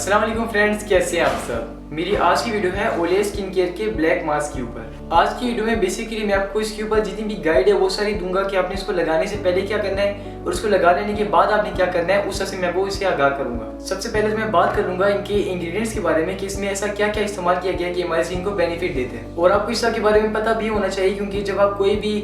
अस्सलाम वालेकुम फ्रेंड्स, कैसे हैं आप सब। मेरी आज की वीडियो है ओले स्किन केयर के ब्लैक मास्क के ऊपर। आज की वीडियो में बेसिकली मैं आपको इसके ऊपर जितनी भी गाइड है वो सारी दूंगा कि आपने इसको लगाने से पहले क्या करना है और उसको लगा लेने के बाद आपने क्या करना है, उस तरह से मैं आपको इससे आगाह करूंगा। सबसे पहले तो मैं बात कर लूंगा इनके इंग्रेडिएंट्स के बारे में कि इसमें ऐसा क्या क्या इस्तेमाल किया गया कि हमारी स्किन को बेनिफिट देते हैं। और आपको इस के बारे में पता भी होना चाहिए, क्योंकि जब आप कोई भी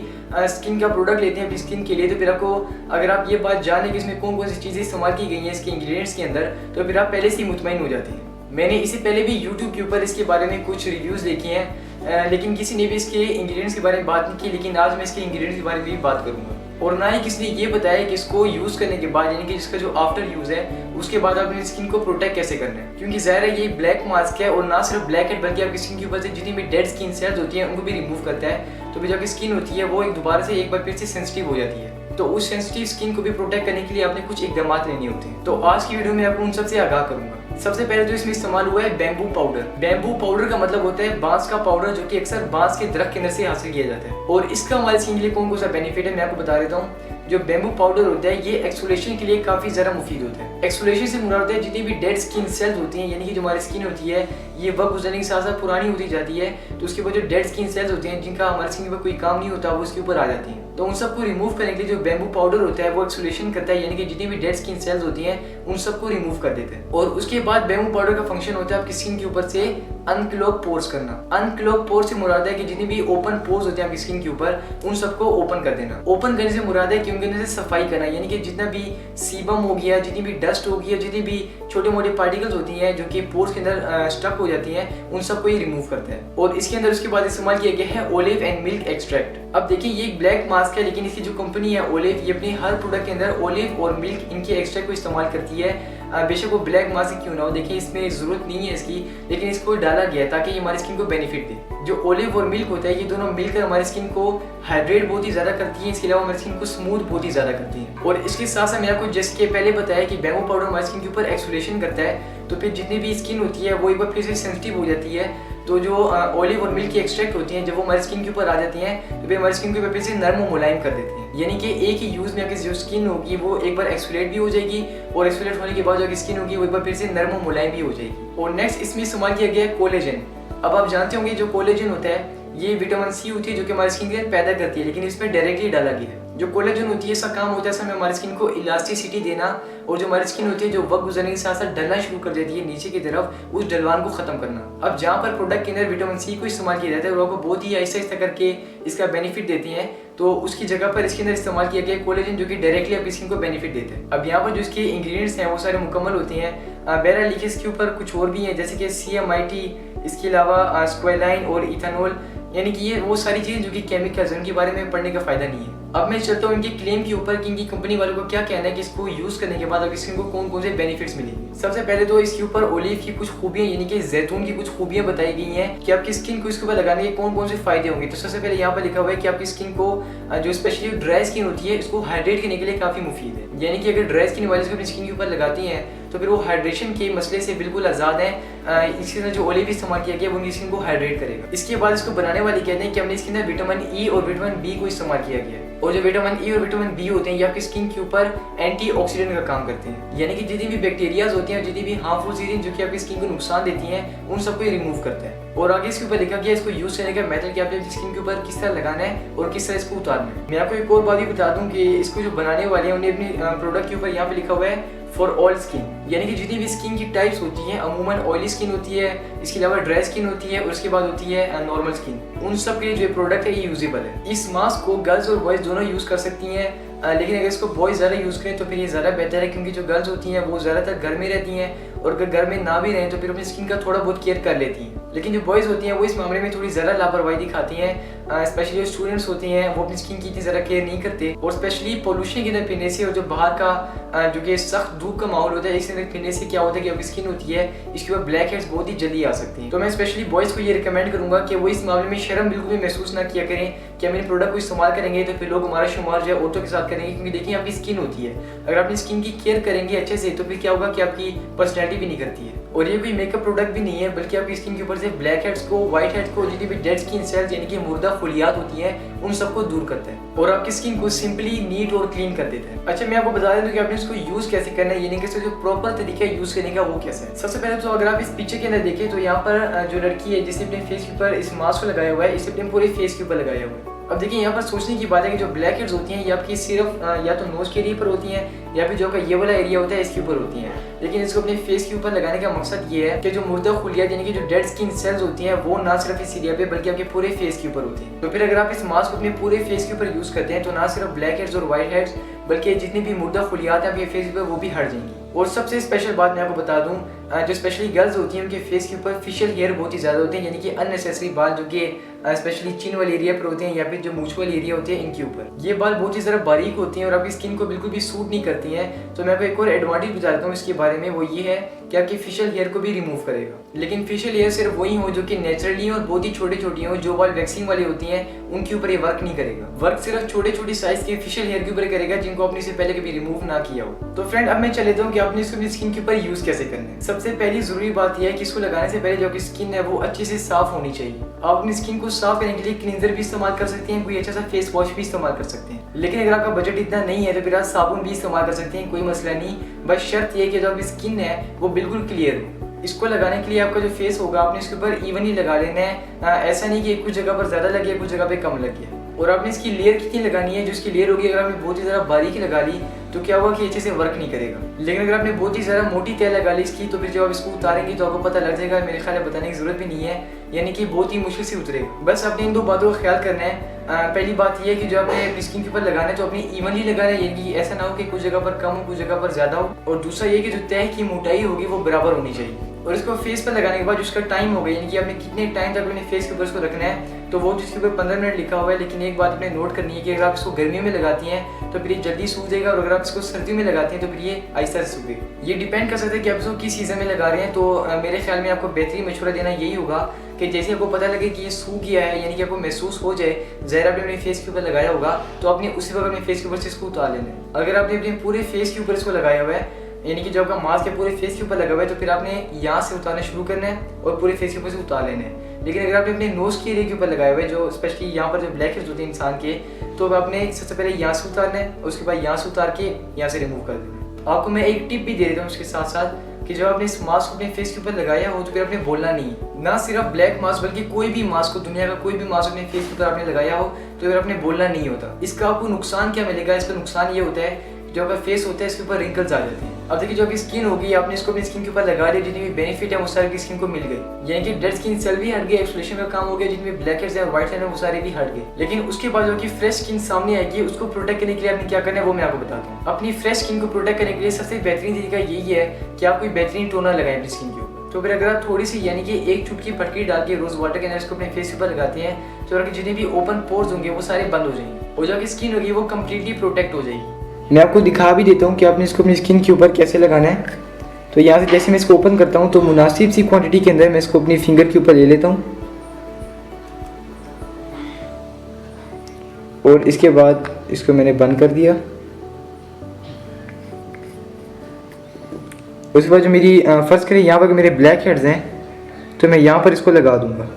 स्किन का प्रोडक्ट लेते हैं अपनी स्किन के लिए, तो फिर आपको अगर आप ये बात जाने कि इसमें कौन कौन सी चीज़ें इस्तेमाल की गई हैं इसके इंग्रेडिएंट्स के अंदर, तो फिर आप पहले से ही मुतमईन हो जाते हैं। मैंने इससे पहले भी YouTube के ऊपर इसके बारे में कुछ रिव्यूज़ देखे हैं, लेकिन किसी ने भी इसके इंग्रेडिएंट्स के बारे में बात नहीं की। लेकिन आज मैं इसके इंग्रेडिएंट्स के बारे में भी बात करूँगा, और ना ही किसी ने ये बताया कि इसको यूज़ करने के बाद, यानी कि इसका जो आफ्टर यूज़ है उसके बाद अपनी स्किन को प्रोटेक्ट कैसे करना है। क्योंकि ज़ाहिर है ये ब्लैक मास्क है, और ना सिर्फ ब्लैक हेड बल्कि आपकी स्किन के ऊपर से जितनी भी डेड स्किन सेल्स होती हैं उनको भी रिमूव करता है। तो फिर जो आपकी स्किन होती है वो दोबारा से एक बार फिर से सेंसिटिव हो जाती है। तो उस सेंसिटिव स्किन को भी प्रोटेक्ट करने के लिए आपने कुछ इकदाम लेने होते हैं। तो आज की वीडियो में आपको उन सबसे आगाह करूंगा। सबसे पहले तो इसमें इस्तेमाल हुआ है बैम्बू पाउडर। बैम्बू पाउडर का मतलब होता है बांस का पाउडर, जो कि अक्सर बांस के दरख्त के अंदर से हासिल किया जाता है। और इसका हमारी स्किन के लिए कौन कौन सा बेनिफिट है मैं आपको बता देता हूँ। जो बैम्बू पाउडर होता है ये एक्सफोलिएशन के लिए काफ़ी ज़्यादा मुफीद होता है। एक्सफोलिएशन से मुराद होता है जितनी भी डेड स्किन सेल्स होती हैं, यानी कि जो हमारी स्किन होती है ये वक्त गुजरने के साथ साथ पुरानी होती जाती है, तो उसके बाद जो डेड स्किन सेल्स होती हैं जिनका हमारी स्किन पर कोई काम नहीं होता वो उसके ऊपर आ जाती हैं। तो उन सबको रिमूव करने के लिए जो बैम्बू पाउडर होता है वो एक्सफोलिएशन करता है, यानी कि जितनी भी डेड स्किन सेल्स होती हैं उन सबको रिमूव कर देते हैं। और उसके बाद बैम्बू पाउडर का फंक्शन होता है आपकी स्किन के ऊपर से अनक्लॉग पोर्स करना। अनक्लॉग पोर्स से मुराद है कि जितनी भी ओपन पोर्स होते हैं आपकी स्किन के ऊपर उन सबको ओपन कर देना। ओपन करने से मुराद है कि उनके अंदर से सफाई करना, यानी कि जितना भी सीबम हो गया, जितनी भी डस्ट होगी, जितनी भी छोटे मोटे पार्टिकल्स होती हैं जो कि पोर्स के अंदर स्टक हो जाती हैं, उन सबको ये रिमूव करता है। और इसके अंदर उसके बाद इस्तेमाल किया गया है ओलिव एंड मिल्क एक्सट्रैक्ट। अब देखिए ये एक ब्लैक मास्क है, लेकिन इसकी जो कंपनी है ओलिव, ये अपनी हर प्रोडक्ट के अंदर ओलिव और मिल्क इनके एक्सट्रैक्ट को इस्तेमाल करती है। बेशक वो ब्लैक मास्क क्यों ना हो, देखिए इसमें ज़रूरत नहीं है इसकी, लेकिन इसको डाला गया है ताकि ये हमारी स्किन को बेनिफिट दे। जो ओलिव और मिल्क होता है ये दोनों मिलकर हमारी स्किन को हाइड्रेट बहुत ही ज़्यादा करती है, इसके अलावा हमारी स्किन को स्मूथ बहुत ही ज़्यादा करती है। और इसके साथ साथ मैंने आपको जैसे पहले बताया कि बैम्बू पाउडर हमारी स्किन के ऊपर एक्सफोलिएशन करता है, तो फिर जितनी भी स्किन होती है वो एक बार फिर से सेंसिटिव हो जाती है। तो जो ओलिव और मिल्क की एक्सट्रैक्ट होती हैं जब वो हमारी स्किन के ऊपर आ जाती हैं तो फिर हमारी स्किन के ऊपर फिर से नरम और मुलायम कर देती हैं। यानी कि एक ही यूज़ में आपकी जो स्किन होगी वो एक बार एक्सफोलिएट भी हो जाएगी, और एक्सफोलिएट होने के बाद जो स्किन होगी वो एक बार फिर से नरम और मुलायम भी हो जाएगी। और नेक्स्ट इसमें इस्तेमाल किया गया है कोलेजन। अब आप जानते होंगे जो कोलेजन होता है ये विटामिन सी होती है जो कि हमारी स्किन के अंदर पैदा करती है, लेकिन इसमें डायरेक्टली डाला गया है। जो कोलेजन होती है इसका काम होता है समय हमारी स्किन को इलास्टिसिटी देना, और जो हमारी स्किन होती है जो वक्त गुजरने के साथ साथ ढलना शुरू कर देती है नीचे की तरफ, उस ढलवान को खत्म करना। अब जहाँ पर प्रोडक्ट के अंदर विटामिन सी को इस्तेमाल किया जाता है और आपको बहुत ही आहिस्ता आहिस्ता करके इसका बेनिफिट देती हैं, तो उसकी जगह पर इसके अंदर इस्तेमाल किया गया कोलेजन जो कि डायरेक्टली आपकी स्किन को बेनिफिट देते हैं। अब यहाँ पर जो इसके इंग्रेडिएंट्स हैं वो सारे मुकम्मल होते हैं। बहरहाल लिखे इसके ऊपर कुछ और भी हैं, जैसे कि CMIT, इसके अलावा स्क्वालाइन और इथेनॉल, यानी कि ये वो सारी चीज़ें जो कि केमिकल्स हैं उनके बारे में पढ़ने का फ़ायदा नहीं है। अब मैं चलता हूँ इनके क्लेम के ऊपर कि इनकी कंपनी वालों को क्या कहना है कि इसको यूज़ करने के बाद आपकी स्किन को कौन कौन से बेनिफिट्स मिलेंगे। सबसे पहले तो इसके ऊपर ओलिव की कुछ खूबियाँ, यानी कि जैतून की कुछ खूबियाँ बताई गई हैं कि आपकी स्किन को इसके ऊपर लगाने के कौन कौन से फ़ायदे होंगे। तो सबसे पहले यहाँ पर लिखा हुआ है कि आपकी स्किन को जो स्पेशली ड्राई स्किन होती है इसको हाइड्रेट करने के लिए काफ़ी मुफीद है। यानी कि अगर ड्राई स्किन वाले अपनी स्किन के ऊपर लगाती हैं तो फिर वो हाइड्रेशन के मसले से बिल्कुल आज़ाद है। इसके अंदर जो ओलिव इस्तेमाल किया गया वो उनकी स्किन को हाइड्रेट करेगा। इसके बाद इसको बनाने वाले कहते हैं कि हमने इसके अंदर विटामिन E और विटामिन B को इस्तेमाल किया गया है, और जो विटामिन E और विटामिन B होते हैं ये आपकी स्किन के ऊपर एंटीऑक्सीडेंट का काम करते हैं, यानी कि जितनी भी बैक्टीरियाज होती हैं, जितनी भी हार्मफुल चीज़ें जो कि आपकी स्किन को नुकसान देती हैं उन सबको ये रिमूव करता है। और आगे इसके ऊपर लिखा गया इसको यूज़ करने का मेथड कि आपने स्किन के ऊपर किस तरह लगाना है और किस तरह इसको उतारना है। मैं आपको एक और बात भी बता दूं कि इसको जो बनाने वाले हैं उन्हें अपने प्रोडक्ट के ऊपर यहाँ पे लिखा हुआ है फॉर ऑल स्किन, यानी कि जितनी भी स्किन की टाइप्स होती हैं, अमूमन ऑयली स्किन होती है, इसके अलावा ड्राई स्किन होती है, और उसके बाद होती है नॉर्मल स्किन, उन सब के लिए जो प्रोडक्ट है ये यूजेबल है। इस मास्क को गर्ल्स और बॉयज़ दोनों यूज़ कर सकती हैं, लेकिन अगर इसको बॉयज़ ज़्यादा यूज़ करें तो फिर ये ज़्यादा बेहतर है, क्योंकि जो गर्ल्स होती हैं वो ज़्यादातर घर में रहती हैं, और अगर घर में ना भी रहें तो फिर अपनी स्किन का थोड़ा बहुत केयर कर लेती हैं। लेकिन जो बॉयज़ होती हैं वो इस मामले में थोड़ी ज़्यादा लापरवाही दिखाती हैं, स्पेशली जो स्टूडेंट्स होते हैं वो अपनी स्किन की इतनी ज़्यादा केयर नहीं करते, और स्पेशली पोल्यूशन के अंदर फिरने से और जो बाहर का जो कि सख्त धूप का माहौल होता है इसके अंदर फिरने से क्या होता है कि आपकी स्किन होती है इसके ऊपर ब्लैक हेड्स बहुत ही जल्दी आ सकती हैं। तो मैं स्पेशली बॉयज़ को ये रिकमेंड करूँगा कि वो इस मामले में शर्म बिल्कुल भी महसूस ना किया करें कि हम इन प्रोडक्ट को इस्तेमाल करेंगे तो फिर लोग हमारा शुमार जो है औरतों के साथ करेंगे, क्योंकि देखिए आपकी स्किन होती है, अगर आप अपनी स्किन की केयर करेंगे अच्छे से तो फिर क्या होगा कि आपकी पर्सनैलिटी भी नहीं करती है। और ये कोई मेकअप प्रोडक्ट भी नहीं है, बल्कि आपकी स्किन के ऊपर से ब्लैक हेड्स को, व्हाइट हेड्स को, जितनी भी डेड स्किन सेल्स यानी कि मुर्दा खुलियात होती हैं, उन सबको दूर करता है और आपकी स्किन को सिंपली नीट और क्लीन कर देता है। अच्छा, मैं आपको बता दें कि आपने इसको यूज कैसे करना है, यानी कि इसका जो प्रॉपर तरीका है यूज करने का वो कैसे है। सबसे पहले तो अगर आप इस पिक्चर के अंदर देखें तो यहाँ पर जो लड़की है जिसने अपने फेस के ऊपर इस मास्क को लगाया हुआ है, इसे अपने पूरे फेस के ऊपर लगाया हुआ है। अब देखिए यहाँ पर सोचने की बात है कि जो ब्लैक हेड्स होती हैं ये आपकी सिर्फ या तो नोज के एरिया पर होती हैं या फिर जो का ये वाला एरिया होता है इसके ऊपर होती हैं, लेकिन इसको अपने फेस के ऊपर लगाने का मकसद ये है कि जो मुर्दा खुलियात यानी कि जो डेड स्किन सेल्स होती हैं वो ना सिर्फ इस एरिया पे बल्कि आपके पूरे फेस के ऊपर होती हैं। तो फिर अगर आप इस मास्क को अपने पूरे फेस के ऊपर यूज करते हैं तो ना सिर्फ ब्लैक हेड्स और व्हाइट हेड्स बल्कि जितनी भी मुर्दा खुलियात है आपके फेस पे वो भी हट जाएंगी। और सबसे स्पेशल बात मैं आपको बता दूं, जो स्पेशली गर्ल्स होती हैं उनके फेस के ऊपर फेशियल हेयर बहुत ही ज़्यादा होते हैं, यानी कि अननेसेसरी बाल जो कि स्पेशली चिन वाले एरिया पर होते हैं या फिर जो मूंछ वाले एरिया होते हैं इनके ऊपर। ये बाल बहुत ही ज़्यादा बारीक होती हैं और आपकी स्किन को बिल्कुल भी सूट नहीं करती हैं। तो मैं आपको एक और एडवांटेज बता देता हूँ इसके बारे में, वो ये है कि आपके फेशियल हेयर को भी रिमूव करेगा। लेकिन फेशियल हेयर सिर्फ वही हो जो कि नेचुरली और बहुत ही छोटे छोटी हो, जो बाल वैक्सिंग वाले होती हैं उनके ऊपर ये वर्क नहीं करेगा। वर्क सिर्फ छोटे छोटे साइज के फेशियल हेयर के ऊपर करेगा जिनको आपने इससे पहले कभी रिमूव ना किया हो। तो फ्रेंड अब मैं चले जाऊँ कि आपने इसको अपनी स्किन के ऊपर यूज कैसे करना है। सबसे पहली जरूरी बात यह है कि इसको लगाने से पहले जो आपकी स्किन है वो अच्छे से साफ होनी चाहिए। आप अपनी स्किन को साफ करने के लिए क्लींजर भी इस्तेमाल कर सकते हैं, कोई अच्छा सा फेस वॉश भी इस्तेमाल कर सकते हैं। लेकिन अगर आपका बजट इतना नहीं है तो फिर आप साबुन भी इस्तेमाल कर सकते हैं, कोई मसला नहीं। बस शर्त यह है कि जो आपकी स्किन है वो बिल्कुल क्लियर हो। इसको लगाने के लिए आपका जो फेस होगा आपने इसके ऊपर इवनली लगा लेना है, ऐसा नहीं कि कुछ जगह पर ज़्यादा लगे कुछ जगह पे कम लगे। और आपने इसकी लेयर कितनी लगानी है, जो इसकी लेयर होगी अगर आपने बहुत ही ज़्यादा बारीक लगा ली तो क्या होगा कि अच्छे से वर्क नहीं करेगा। लेकिन अगर आपने बहुत ही ज़्यादा मोटी तय लगा ली इसकी तो फिर जब आप इसको उतारेंगे तो आपको पता लग जाएगा। मेरे ख्याल में बताने की ज़रूरत भी नहीं है, यानी कि बहुत ही मुश्किल से उतरेगा। बस आपने इन दो बातों का ख्याल करना है। पहली बात यह है कि जो आपने अपनी स्किन के ऊपर लगाना है तो अपनी इवनली लगाना है, यानी कि ऐसा ना हो कि कुछ जगह पर कम हो कुछ जगह पर ज़्यादा हो। और दूसरा ये कि जो तय की मोटाई होगी वो बराबर होनी चाहिए। और इसको फेस पर लगाने के बाद उसका टाइम होगा, यानी कि आपने कितने टाइम तक अपने फेस के ऊपर इसको रखना है, तो वो जिसके ऊपर 15 मिनट लिखा हुआ है। लेकिन एक बात आपने नोट करनी है कि अगर आप इसको गर्मियों में लगाती हैं तो फिर ये जल्दी सूख जाएगा, और अगर आप इसको सर्दियों में लगाती हैं तो फिर ये आहिस्ता से सूखेगा। ये डिपेंड कर सकता है कि आप इसको किस सीज़न में लगा रहे हैं। तो मेरे ख्याल में आपको बेहतरीन मशवरा देना यही होगा कि जैसे आपको पता लगे कि ये सूख गया है, यानी कि आपको महसूस हो जाए ज़रा आपने अपने फेस के ऊपर लगाया होगा, तो आपने उसी वक्त अपने फेस के ऊपर से इसको उतार लेना है। अगर आपने अपने पूरे फेस के ऊपर इसको लगाया हुआ है, यानी कि जब आपका मास्क है पूरे फेस के ऊपर लगा हुआ है, तो फिर आपने यहाँ से उतारना शुरू करना है और पूरे फेस के ऊपर से उतार लेना है। लेकिन अगर आपने अपने नोज़ के एरिया के ऊपर लगाया हुआ है, जो स्पेशली यहाँ पर जो ब्लैक हेड्स होते हैं इंसान के, तो आपने सबसे पहले यहाँ से उतारना है और उसके बाद यहाँ से उतार के यहाँ से रिमूव कर देना है। आपको मैं एक टिप भी दे देता हूँ उसके साथ साथ कि जब आपने इस मास्क को अपने फेस के ऊपर लगाया हो तो फिर आपने बोलना नहीं है। ना सिर्फ ब्लैक मास्क बल्कि कोई भी मास्क हो, दुनिया का कोई भी मास्क अपने फेस के ऊपर आपने लगाया हो तो फिर आपने बोलना नहीं होता। इसका आपको नुकसान क्या मिलेगा? इसका नुकसान ये होता है जो आपका फेस होता है इसके ऊपर रिंकल्स आ जाते हैं। अब देखिए जो आपकी स्किन होगी आपने इसको अपनी स्किन के ऊपर लगा लिया, जितनी भी बेनिफिट है वो सारी की स्किन को मिल गई, यानी कि डेड स्किन सेल भी हट गए, एक्सफोलिएशन का काम हो गया, जितने भी ब्लैक हेड्स हैं और व्हाइट हेड्स हैं वो सारे भी हट गए। लेकिन उसके बाद जो कि फ्रेश स्किन सामने आएगी उसको प्रोटेक्ट करने के लिए आपने क्या करना है वो मैं आपको बताता हूँ। अपनी फ्रेश स्किन को प्रोटेक्ट करने के लिए सबसे बेहतरीन तरीका यही है कि आप कोई बेहतरीन टोनर लगाएं अपनी स्किन के ऊपर। तो फिर अगर आप थोड़ी सी यानी कि एक चुटकी फटकरी डाल के रोज वाटर के अंदर इसको अपने फेस के ऊपर लगाते हैं तो आपके जितने भी ओपन पोर्स होंगे वो सारे बंद हो जाएंगे और जो आपकी स्किन होगी वो कम्प्लीटली प्रोटेक्ट हो जाएगी। मैं आपको दिखा भी देता हूँ कि आपने इसको अपनी स्किन के ऊपर कैसे लगाना है। तो यहाँ से जैसे मैं इसको ओपन करता हूँ तो मुनासिब सी क्वांटिटी के अंदर मैं इसको अपनी फिंगर के ऊपर ले लेता हूँ और इसके बाद इसको मैंने बंद कर दिया। उसके बाद जो मेरी फर्स्ट करें यहाँ पर मेरे ब्लैक हेड्स हैं तो मैं यहाँ पर इसको लगा दूंगा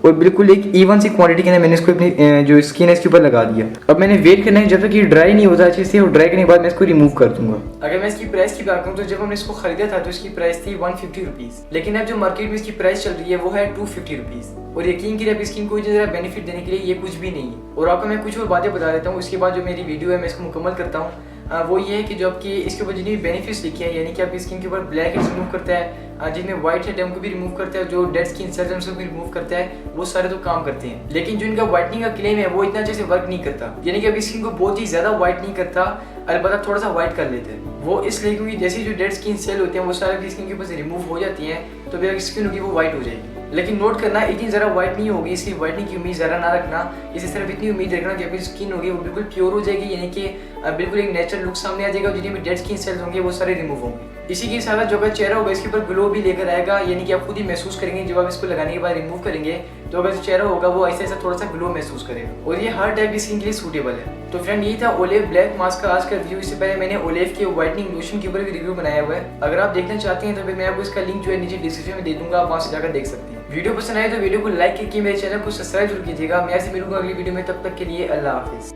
और बिल्कुल एक इवन सी क्वांटिटी के अंदर मैंने इसको अपनी जो स्किन है इसके ऊपर लगा दिया। अब मैंने वेट करना है जब तक ये ड्राई नहीं होता अच्छे से, और ड्राई करने के बाद मैं इसको रिमूव कर दूंगा। अगर मैं इसकी प्राइस की बात करूँ तो जब हमने इसको खरीदा था तो इसकी प्राइस थी 150 रुपीज़, लेकिन अब जो मार्केट में इसकी प्राइस चल रही है वो है 250 रुपीज़। और यकीन करिए स्किन को ज़रा बेनिफिट देने के लिए ये कुछ भी नहीं है। और आपको मैं कुछ और बातें बता देता हूँ, उसके बाद जो मेरी वीडियो है मैं इसको मुकम्मल करता हूँ। वो ये है कि जो आपकी इसके ऊपर जितनी भी बेनिफिट्स लिखे हैं, यानी कि आपकी स्किन के ऊपर ब्लैक हेड्स रिमूव करता है, जिनमें व्हाइट हेड है उनको भी रिमूव करता है, जो डेड स्किन सेल्स हैं उसको भी रिमूव करता है, वो सारे तो काम करते हैं। लेकिन जो इनका व्हाइटनिंग का क्लेम है वो इतना अच्छे से वर्क नहीं करता, यानी कि आपकी स्किन को बहुत ही ज़्यादा व्हाइट नहीं करता, अलबत्ता थोड़ा सा व्हाइट कर लेते हैं। वो इसलिए क्योंकि जैसे जो डेड स्किन सेल होते हैं वो सारे आपकी स्किन के ऊपर से रिमूव हो जाती हैं तो फिर स्किन होगी वो व्हाइट हो जाएगी। लेकिन नोट करना इतनी ज़रा व्हाइट नहीं होगी, इसकी व्हाइटनिंग की उम्मीद ज़रा ना रखना। इसे सिर्फ इतनी उम्मीद रखना कि आपकी स्किन होगी वो बिल्कुल प्योर हो जाएगी, यानी कि बिल्कुल एक नेचुरल लुक सामने आ जाएगा, जितने भी डेड स्किन सेल्स होंगे वो सारे रिमूव होंगे। इसी के साथ जो का चेहरा होगा इसके ऊपर ग्लो भी लेकर आएगा, यानी कि आप खुद ही महसूस करेंगे जब आप इसको लगाने के बाद रिमूव करेंगे तो अगर जो चेहरा होगा वो ऐसा ऐसा थोड़ा सा ग्लो महसूस करेगा और ये हर टाइप की स्किन के लिए सूटेबल है। तो फ्रेंड ये था ओलेव ब्लैक मास्क का आज का रिव्यू। इससे पहले मैंने ओलेव के व्हाइटनिंग लोशन के ऊपर भी रिव्यू बनाया हुआ है, अगर आप देखना चाहते हैं तो फिर मैं आपको इसका लिंक जो है नीचे डिस्क्रिप्शन में दे दूंगा, आप वहां से जाकर देख सकते हैं। वीडियो पसंद आए तो वीडियो को लाइक करके मेरे चैनल को सब्सक्राइब जरूर कीजिएगा। मैं ऐसे मिलूंगा अगली वीडियो में, तब तक के लिए अल्लाह हाफिज।